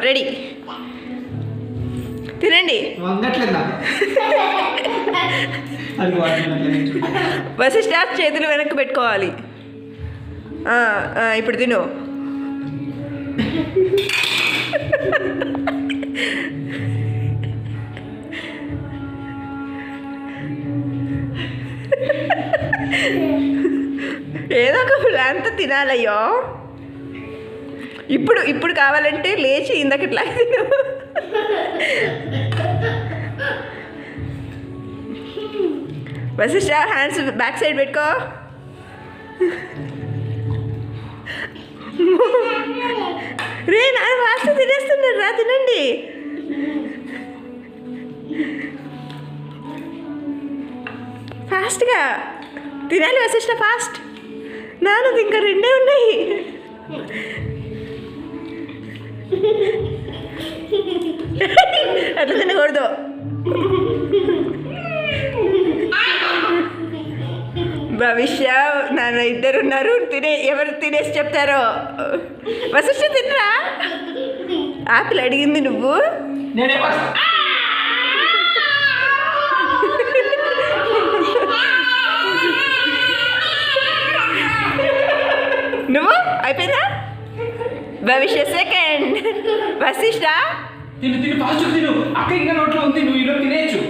Ready, తినండి. వశిష్ఠ చేతులు వెనక్కి పెట్టుకోవాలి. ఇప్పుడు తిను. ఏదో ఒక ప్లాన్తో తినాలయ్యో. ఇప్పుడు కావాలంటే లేచి ఇందాక ఇట్లా తిను. వశిష్ఠ హ్యాండ్స్ బ్యాక్ సైడ్ పెట్టుకో. రే నాన్న ఫాస్ట్ తినేస్తున్నాడు రా, తినండి. ఫాస్ట్గా తినాలి వశిష్ఠ, ఫాస్ట్. నాన్నది ఇంకా 2 ఉన్నాయి. అట్లా తినకూడదు. భవిష్య నాన్న 2 ఉన్నారు. ఎవరు తినేసి చెప్తారో. వశిష్ఠ తినరా? ఆపిల్ అడిగింది నువ్వు. నువ్వు అయిపోయిందా? భవిష్య సెకండ్. వశిష్ఠ తిను ఫాస్ట్ తిను. అక్క ఇంకా నోట్లో ఉంది, నువ్వు ఈలో తినేయచ్చు.